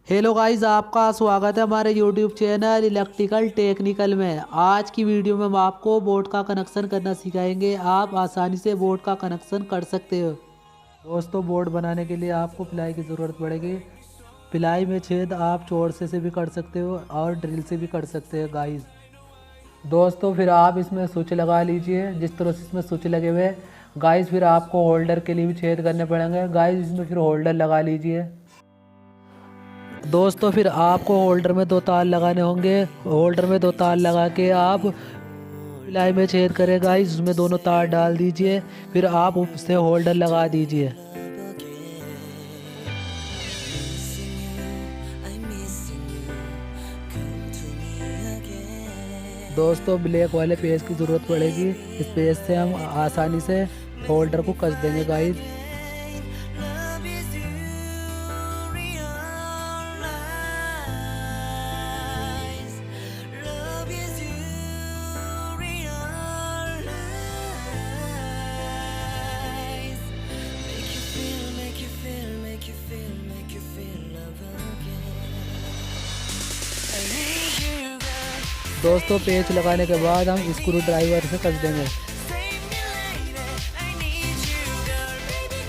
Hello guys, आपका स्वागत है हमारे यूट्यूब चैनल इलेक्ट्रिकल टेक्निकल में। आज की वीडियो में हम आपको बोर्ड का कनेक्शन करना सिखाएंगे। आप आसानी से बोर्ड का कनेक्शन कर सकते हो। दोस्तों, बोर्ड बनाने के लिए आपको प्लाई की ज़रूरत पड़ेगी। प्लाई में छेद आप चौड़ से भी कर सकते हो और ड्रिल से भी कर सकते हो गाइस। दोस्तों, फिर आप इसमें स्विच लगा लीजिए। जिस तरह से इसमें स्विच लगे हुए गाइस, फिर आपको होल्डर के लिए भी छेद करने पड़ेंगे गाइस। इसमें फिर होल्डर लगा लीजिए। दोस्तों, फिर आपको होल्डर में 2 तार लगाने होंगे। होल्डर में 2 तार लगा के आप प्लाई में छेद करें गाइस, उसमें दोनों तार डाल दीजिए। फिर आप उससे होल्डर लगा दीजिए। दोस्तों, ब्लैक वाले पेज की ज़रूरत पड़ेगी। इस पेज से हम आसानी से होल्डर को कस देंगे गाइस। दोस्तों, पेच लगाने के बाद हम स्क्रू ड्राइवर से कस देंगे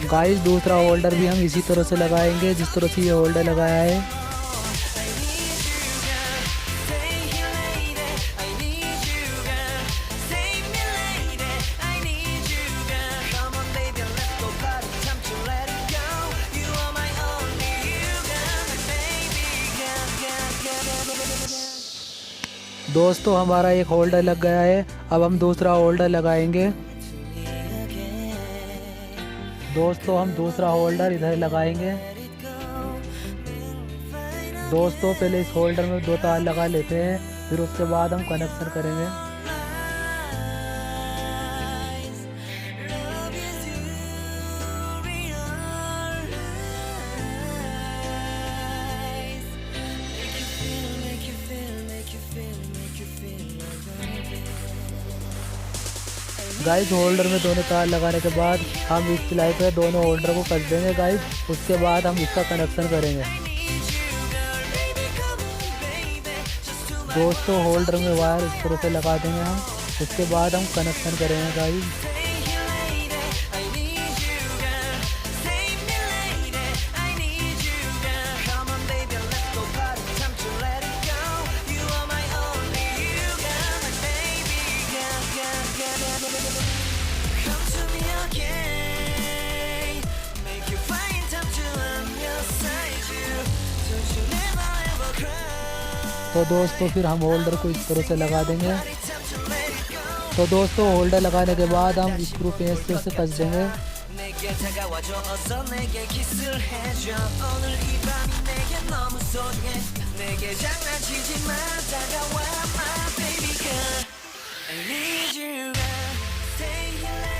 गाइस। दूसरा होल्डर भी हम इसी तरह से लगाएंगे जिस तरह से ये होल्डर लगाया है। दोस्तों, हमारा एक होल्डर लग गया है। अब हम दूसरा होल्डर लगाएंगे। दोस्तों, हम दूसरा होल्डर इधर लगाएंगे। दोस्तों, पहले इस होल्डर में 2 तार लगा लेते हैं, फिर उसके बाद हम कनेक्शन करेंगे। गाइस, होल्डर में दोनों तार लगाने के बाद हम इस प्लाई पे दोनों होल्डर को कस देंगे गाइस। उसके बाद हम इसका कनेक्शन करेंगे। दोस्तों, होल्डर में वायर इस तरह से लगा देंगे हम। उसके बाद हम कनेक्शन करेंगे गाइस। तो दोस्तों, फिर हम होल्डर को इस तरह से लगा देंगे। तो दोस्तों, होल्डर लगाने के बाद हम स्क्रू पेंच से उसे कस देंगे।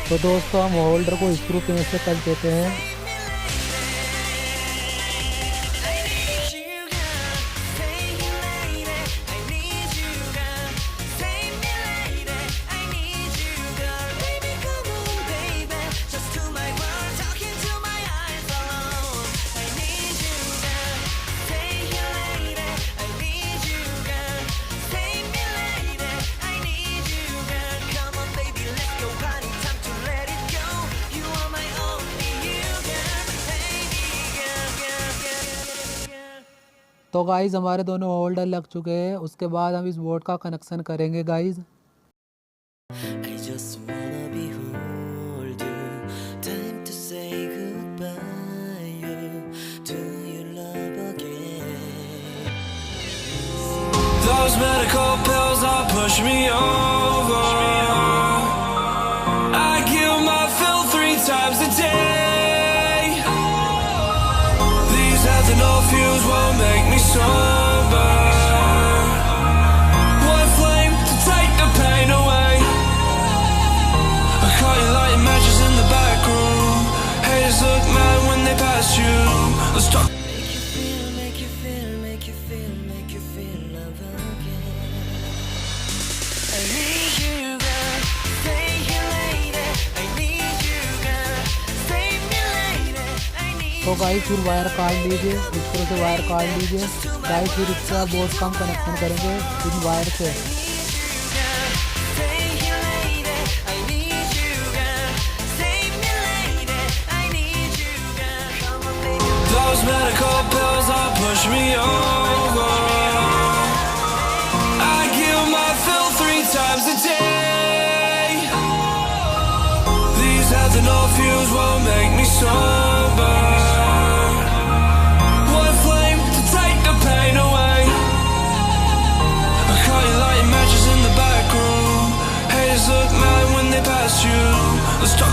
तो दोस्तों, हम होल्डर को स्क्रू पेंच से कस देते हैं। तो गाइज़, हमारे दोनों होल्डर लग चुके हैं। उसके बाद हम इस बोर्ड का कनेक्शन करेंगे guys. Those medical pills that push me over, I kill my fill 3 times a day. These ethanol fumes won't make me sober. One flame to take the pain away. I caught you lighting matches in the back room. Haters look mad when they pass you. Let's talk. Make you feel love again. I need तो guys फिर wire काट लीजिए, इस तरह से wire काट लीजिए guys. फिर इसका बोर्ड का हम कनेक्शन करेंगे इन वायर से। Those medical pills that push me over, I give my fill 3 times a day. These ethanol fumes won't make me sober. One flame to take the pain away. I caught you lighting matches in the back room. Haters look mad when they pass you. Let's talk.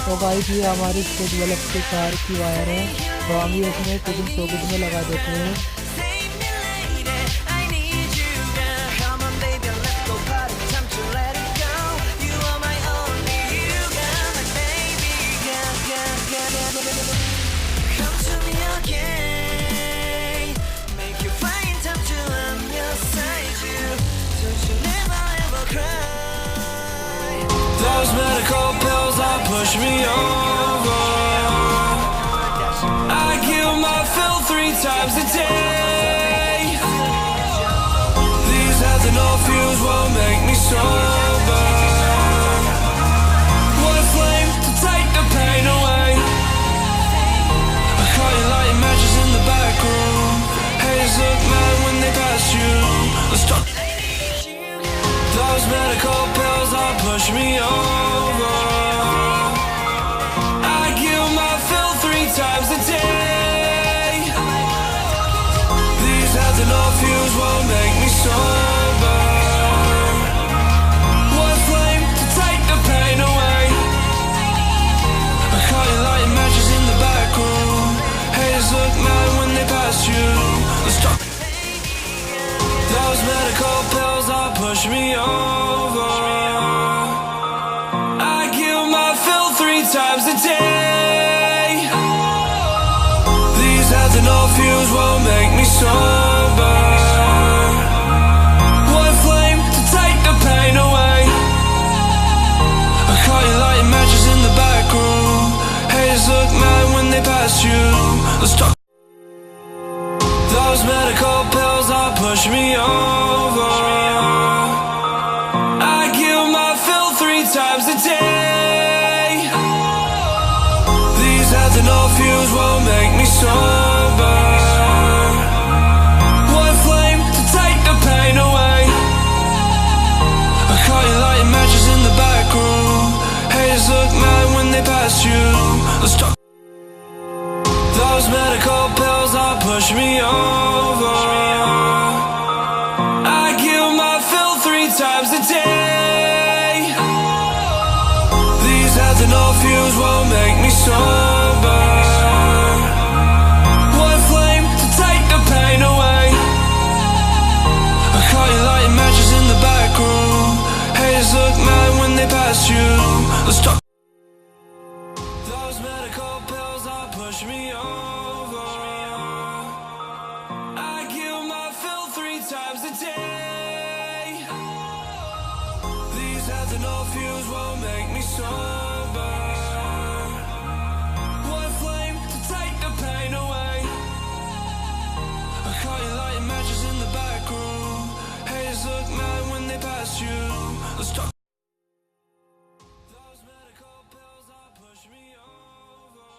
तो guys ये हमारी stage वाले के car की wire है, तो हम ये इसमें कुछ सॉकेट में लगा देते हैं। Those medical pills that push me over, I give my fill 3 times a day. These ethanol fumes won't make me sober. One flame to take the pain away. I caught you lighting matches in the back room. Haters look mad when they pass you. Let's talk. Those medical pills that push me over, I give my fill 3 times a day. These ethanol fumes won't make me sober. One flame to take the pain away. I caught you lighting matches in the back room. Haters look mad when they pass you. Let's talk. Those medical pills that push me over, I give my fill 3 times a day. These ethanol fumes won't make me sober. One flame to take the pain away. I caught you lighting matches in the back room. Haters look mad when they pass you. Let's talk. Those medical pills that push me over, I give my fill 3 times a day. These ethanol fumes won't make me sober. One flame to take the pain away. I caught you lighting matches in the back room. Haters look mad when they pass you. Let's talk. Those medical pills that push me over, I give my fill 3 times a day. These ethanol fumes won't make me sober. One flame to take the pain away. I caught you lighting matches in the back room. Haters look mad when they pass you. Let's talk. Those medical pills that push me over, I give my fill 3 times a day. These ethanol fumes won't make me sober. One flame to take the pain away. I caught you lighting matches in the back room. Haters look mad when they pass you. Let's talk. Those medical pills that push me over,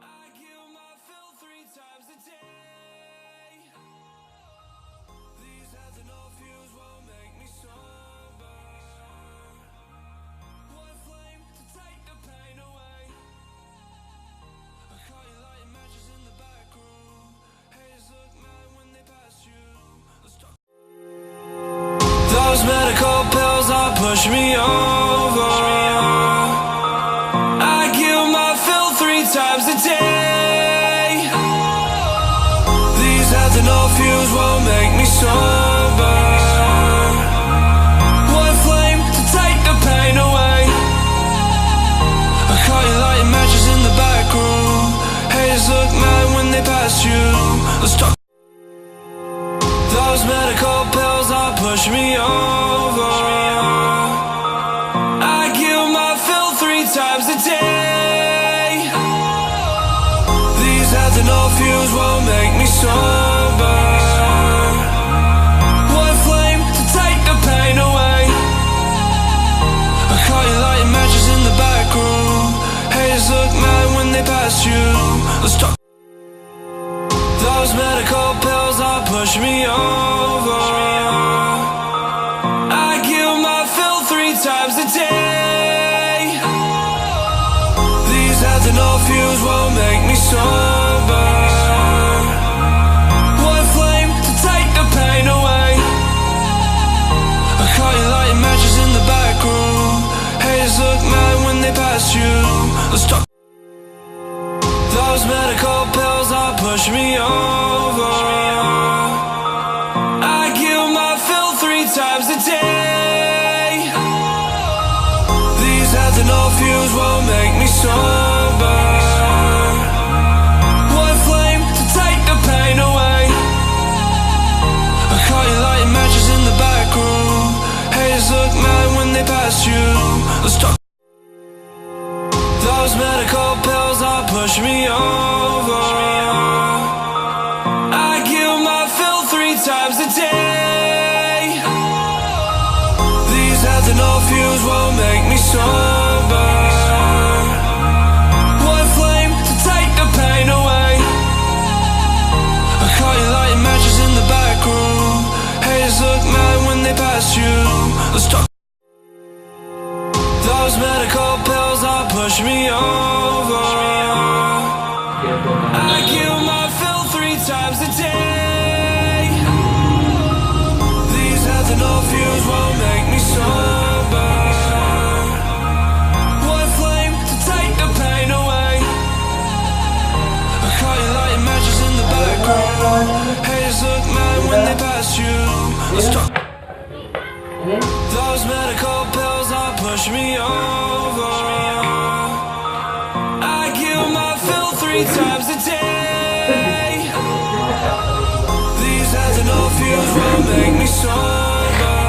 I give my fill 3 times a day. These ethanol fumes won't make me sober. One flame to take the pain away. I caught you lighting matches in the back room. Haters look mad when they pass you. Let's talk. Those medical ethanol fuse won't make me sober. One flame to take the pain away. I caught you lighting matches in the back room. Haters look mad when they pass you. Let's talk. Those medical pills all push me over. I kill my fill 3 times a day. These ethanol fumes won't make me sober. One flame to take the pain away. I caught you lighting matches in the back room. Haters look mad when they pass you. Let's talk. Those medical pills all push me over. I kill my fill 3 times a day. These ethanol fumes won't make me sober. One flame to take the pain away. I caught you lighting matches in the back room. Haters look mad when they pass you. Let's talk. Those medical pills all push me over. I kill my fill 3 times a day. These ethanol fumes won't make me sober. One flame to take the pain away. I caught you lighting matches in the back room. Haters look mad when they pass you. Let's talk. Those medical pills all push me over. I kill my fill 3 times a day. These ethanol fumes won't make me sober. One flame to take the pain away. I caught you lighting matches in the back room. Haters look mad when they pass you. Let's talk. Those medical pills all push me over. I kill my fill 3 times a day. These ethanol fumes won't make me sober. One flame to take the pain away. I caught you lighting matches in the back room. Haters look mad when they pass you. Let's talk. Those medical pills all push me over. I kill my fill 3 times a day. These ethanol fumes won't make me sober.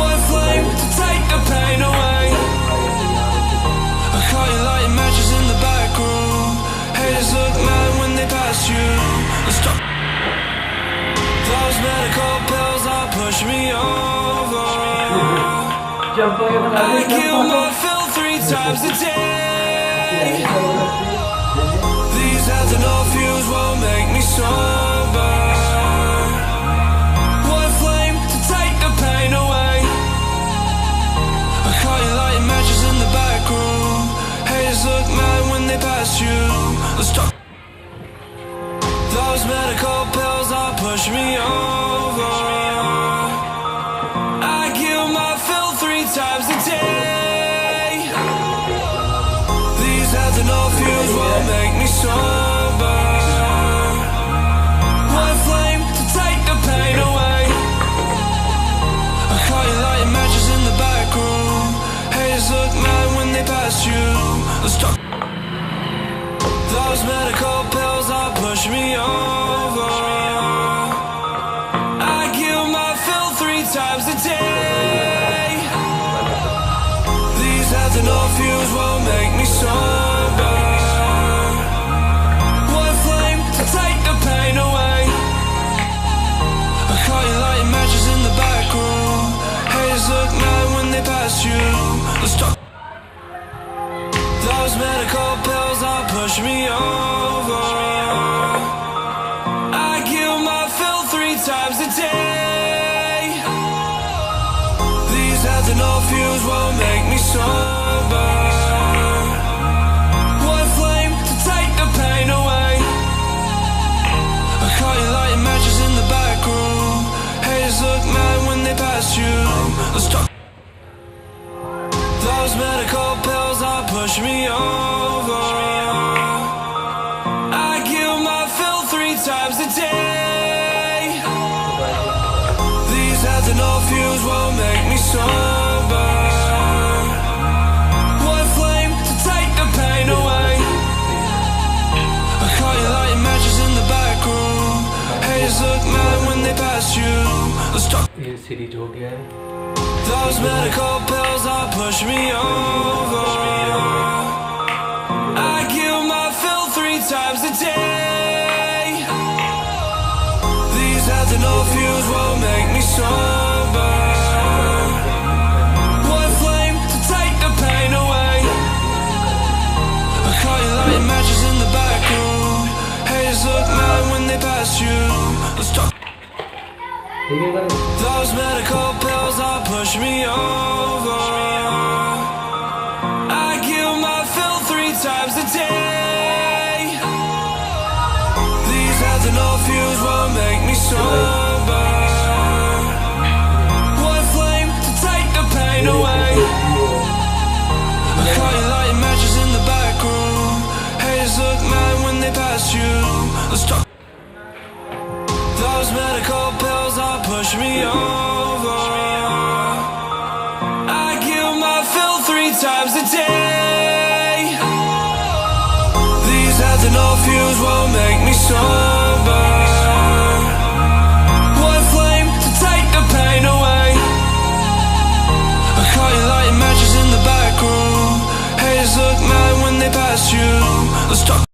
One flame to take the pain away. I caught you lighting matches in the back room. Haters look mad when they pass you. Let's talk. Those medical pills all push me over. I kill my fill 3 times a day. These ethanol fumes won't make me sober. One flame to take the pain away. I caught you lighting matches in the back room. Haters look mad when they pass you. Let's talk. Those medical pills all push me over. I kill my fill 3 times a day. These ethanol fumes won't make me sober. One flame to take the pain away. I caught you lighting matches in the back room. Haters look mad when they pass you. Let's talk. Those medical pills all push me over. I kill my fill 3 times a day. These ethanol fumes won't make me sober. One flame to take the pain away. I caught you lighting matches in the back room. Haters look mad when they pass you. Let's talk. Those medical pills all push me over. I kill my fill 3 times a day. These ethanol fumes won't make me sober. One flame to take the pain away. I caught you lighting matches in the back room. Haters look mad when they pass you. Let's talk. Those medical pills all push me over. I kill my fill 3 times a day. These ethanol fuels won't make me sober. One flame to take the pain away. I caught you lighting matches in the back room. Haters look mad when they pass you. Let's talk. ये series हो गया है. Those medical pills are pushing me over. I kill my fill 3 times a day. These ethanol fuels won't make me sober. One flame to take the pain away. I caught you lighting matches in the back room. Haters look mad when they pass you. Let's talk. Those medical pills are pushing me over. I kill my fill 3 times a day. These ethanol fuels won't make me sober. One flame to take the pain away. I caught you lighting matches in the back room. Haters look mad when they pass you. Let's talk. Those medical pills are pushing me over. I kill my fill 3 times a day. These ethanol fuels won't make me sober. One flame to take the pain away. I caught you lighting matches in the back room. Haters look mad when they pass you. Let's talk.